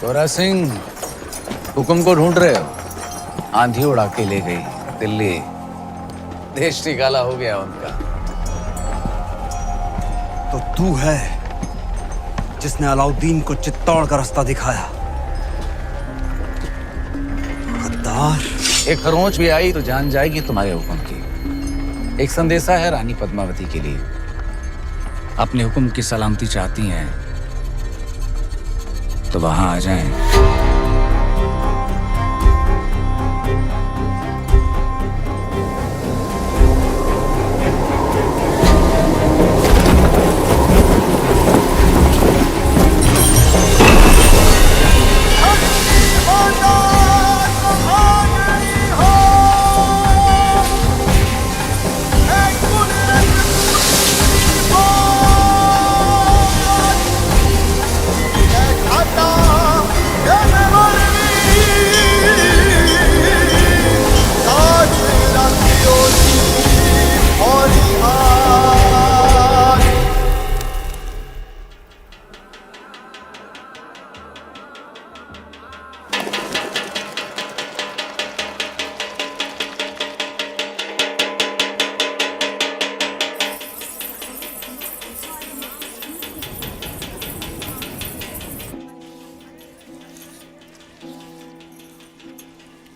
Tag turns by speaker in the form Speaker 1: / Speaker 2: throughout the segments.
Speaker 1: गोरा सिंह, हुक्म को ढूंढ रहे हो? आंधी उड़ा के ले गई दिल्ली, देश निकाला हो गया उनका।
Speaker 2: तो तू है जिसने अलाउद्दीन को चित्तौड़ का रास्ता दिखाया। गद्दार।
Speaker 1: एक खरोंच भी आई तो जान जाएगी तुम्हारे हुक्म की। एक संदेशा है रानी पद्मावती के लिए। अपने हुक्म की सलामती चाहती हैं तो वहां आ जाएं।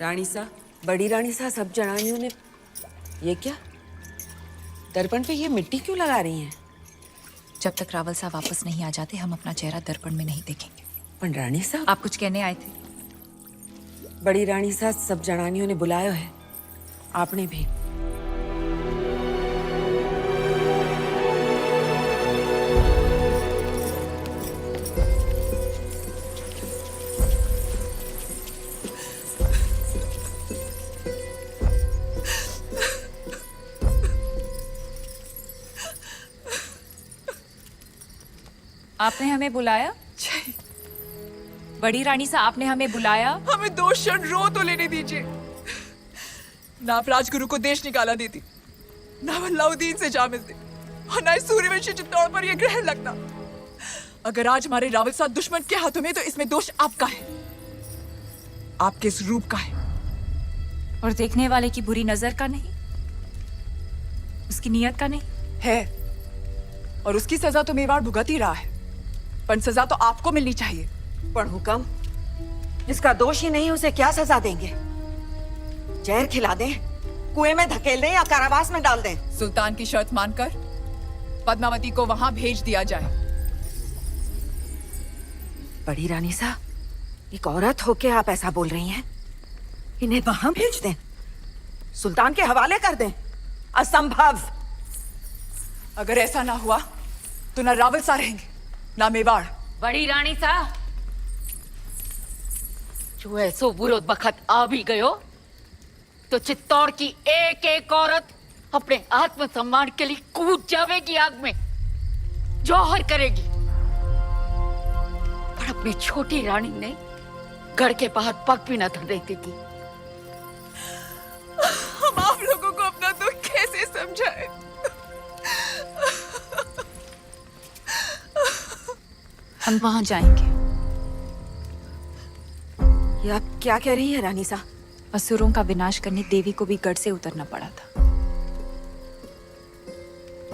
Speaker 3: रानी सा, बड़ी रानी सा, सब जनानियों ने ये क्या दर्पण पे ये मिट्टी क्यों लगा रही हैं?
Speaker 4: जब तक रावल साहब वापस नहीं आ जाते हम अपना चेहरा दर्पण में नहीं देखेंगे।
Speaker 3: पर रानी सा,
Speaker 4: आप कुछ कहने आए थे?
Speaker 3: बड़ी रानी सा, सब जनानियों ने बुलाया है, आपने भी।
Speaker 4: आपने हमें बुलाया? बड़ी रानी सा, आपने हमें बुलाया?
Speaker 5: हमें 2 क्षण रो तो लेने दीजिए। ना आप राजगुरु को देश निकाला देती, ना अलाउद्दीन से जा मिलते, और ना इस सूर्यवंशी चित्तौड़ पर यह ग्रहण लगता। अगर आज हमारे रावल साहब दुश्मन के हाथों में, तो इसमें दोष आपका है, आपके इस रूप का है।
Speaker 4: और देखने वाले की बुरी नजर का नहीं, उसकी नियत का नहीं
Speaker 5: है। और उसकी सजा तो मेवाड़ भुगत ही रहा है, पर सजा तो आपको मिलनी चाहिए।
Speaker 3: पर हुक्म, जिसका दोष ही नहीं उसे क्या सजा देंगे? जहर खिला दें, कुएं में धकेल दें या कारावास में डाल दें?
Speaker 5: सुल्तान की शर्त मानकर पद्मावती को वहां भेज दिया जाए।
Speaker 3: बड़ी रानी सा, एक औरत होके आप ऐसा बोल रही हैं? इन्हें वहां भेज दें, सुल्तान के हवाले कर दें? असंभव।
Speaker 5: अगर ऐसा ना हुआ तो ना रावल सा रहेंगे, ना मेवाड़।
Speaker 6: बड़ी रानी सा, जो ऐसो बुरो बखत आ भी गयो तो चित्तौड़ की एक एक औरत अपने आत्मसम्मान के लिए कूद जावेगी आग में, जौहर करेगी। पर अपनी छोटी रानी ने घर के बाहर पग भी न धरने देती।
Speaker 5: हम आप लोगों को अपना दुख कैसे समझाएं?
Speaker 4: हम वहां जाएंगे।
Speaker 3: ये आप क्या कह रही है रानी सा?
Speaker 4: असुरों का विनाश करने देवी को भी गढ़ से उतरना पड़ा था।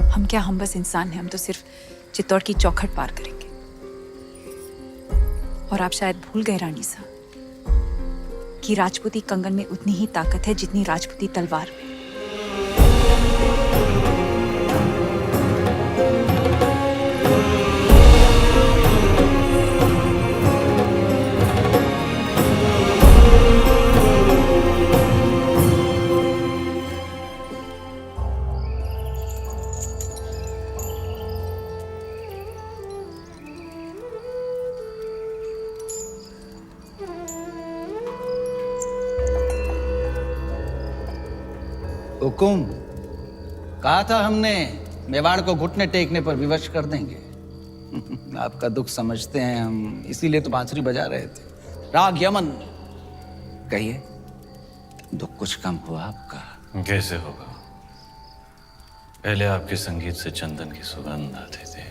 Speaker 4: हम क्या, हम बस इंसान हैं, हम तो सिर्फ चित्तौड़ की चौखट पार करेंगे। और आप शायद भूल गए रानी सा कि राजपूती कंगन में उतनी ही ताकत है जितनी राजपूती तलवार में।
Speaker 1: हुकुम, कहा था हमने मेवाड़ को घुटने टेकने पर विवश कर देंगे। आपका दुख समझते हैं हम, इसीलिए तो बांसुरी बजा रहे थे। राग यमन, कहिए, दुख कुछ कम हुआ आपका?
Speaker 7: कैसे होगा? पहले आपके संगीत से चंदन की सुगंध आती थी,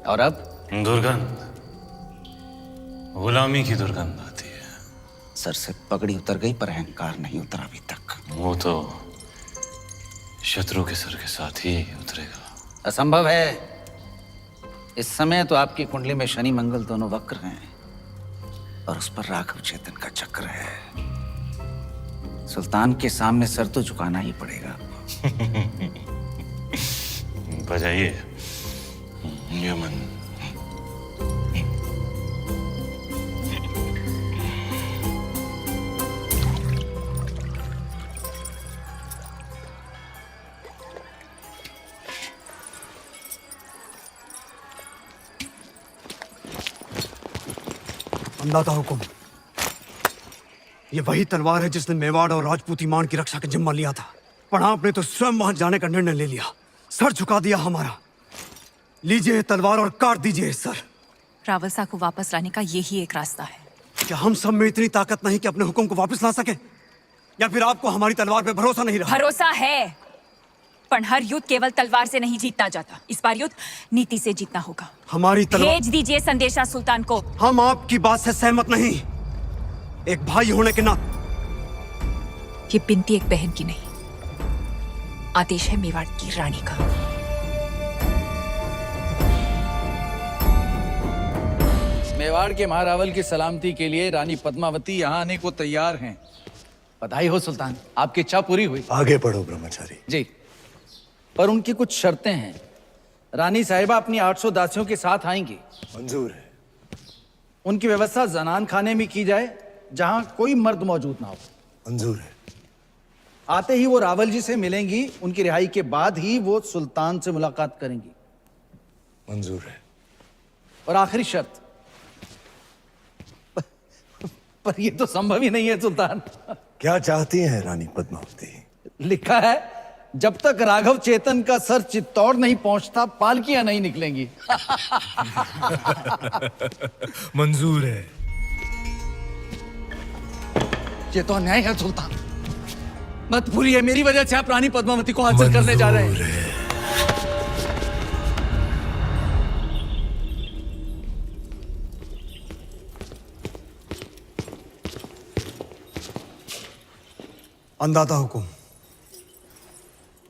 Speaker 1: और अब
Speaker 7: दुर्गंध। गुलामी की दुर्गंध आती है।
Speaker 1: सर से पगड़ी उतर गई पर अहंकार नहीं उतरा अभी तक।
Speaker 7: वो तो शत्रु के सर के साथ ही उतरेगा।
Speaker 1: असंभव है। इस समय तो आपकी कुंडली में शनि मंगल दोनों वक्र हैं और उस पर राघव चेतन का चक्र है। सुल्तान के सामने सर तो झुकाना ही पड़ेगा आपको।
Speaker 7: बजाइए यमन।
Speaker 2: अंदाता हुकुम, ये वही तलवार है जिसने मेवाड़ और राजपूती मान की रक्षा का जिम्मा लिया था, पर आपने तो स्वयं वहां जाने का निर्णय ले लिया, सर झुका दिया हमारा। लीजिए तलवार और काट दीजिए सर।
Speaker 4: रावल शाह को वापस लाने का यही एक रास्ता है।
Speaker 2: क्या हम सब में इतनी ताकत नहीं कि अपने हुक्म को वापस ला सके, या फिर आपको हमारी तलवार पे भरोसा नहीं रहा?
Speaker 4: भरोसा है, पर हर युद्ध केवल तलवार से नहीं जीता जाता। इस बार युद्ध नीति से जीतना होगा।
Speaker 2: हमारी तलवार।
Speaker 4: भेज दीजिए संदेशा सुल्तान को।
Speaker 2: हम आपकी बात से सहमत नहीं। एक भाई होने के नाते।
Speaker 4: ये बिनती एक बहन की नहीं, आदेश है मेवाड़ की रानी का।
Speaker 1: मेवाड़ के महारावल की सलामती के लिए रानी पद्मावती यहाँ आने को तैयार हैं। बधाई हो सुल्तान, आपकी इच्छा पूरी हुई।
Speaker 8: आगे बढ़ो ब्रह्मचारी।
Speaker 1: जी, पर उनकी कुछ शर्तें हैं। रानी साहिबा अपनी 800 दासियों के साथ आएंगी।
Speaker 8: मंजूर है।
Speaker 1: उनकी व्यवस्था जनान खाने में की जाए जहां कोई मर्द मौजूद ना हो।
Speaker 8: मंजूर है।
Speaker 1: आते ही वो रावल जी से मिलेंगी। उनकी रिहाई के बाद ही वो सुल्तान से मुलाकात करेंगी।
Speaker 8: मंजूर है।
Speaker 1: और आखिरी शर्त, पर ये तो संभव ही नहीं है सुल्तान।
Speaker 8: क्या चाहती हैं रानी पद्मावती?
Speaker 1: लिखा है जब तक राघव चेतन का सर चित्तौड़ नहीं पहुंचता पालकियां नहीं निकलेंगी।
Speaker 8: मंजूर है।
Speaker 1: ये तो अन्याय है सुल्तान। मत भूलिए मेरी वजह से आप रानी पद्मावती को हासिल करने जा रहे हैं।
Speaker 2: अंदाता हुकुम,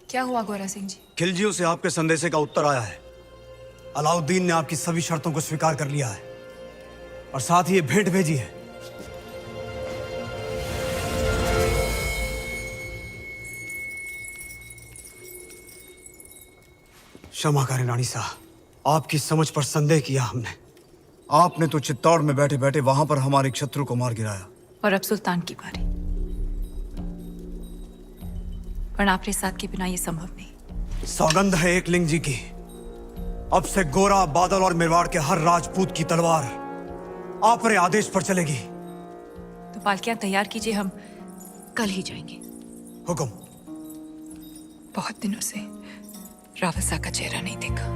Speaker 4: क्या हुआ गोरा सिंह जी?
Speaker 2: खिलजियों से आपके संदेशे का उत्तर आया है। अलाउद्दीन ने आपकी सभी शर्तों को स्वीकार कर लिया है और साथ ही ये भेंट भेजी है। क्षमा करें रानी साहब, आपकी समझ पर संदेह किया हमने। आपने तो चित्तौड़ में बैठे बैठे वहां पर हमारे शत्रु को मार गिराया।
Speaker 4: और अब सुल्तान की बारी। पर आपके साथ के बिना ये संभव नहीं।
Speaker 2: सौगंध है एक लिंग जी की, अब से गोरा, बादल और मेवाड़ के हर राजपूत की तलवार आप रे आदेश पर चलेगी।
Speaker 4: तो पालकियां तैयार कीजिए, हम कल ही जाएंगे।
Speaker 2: हुक्म।
Speaker 4: बहुत दिनों से रावल शाह का चेहरा नहीं देखा।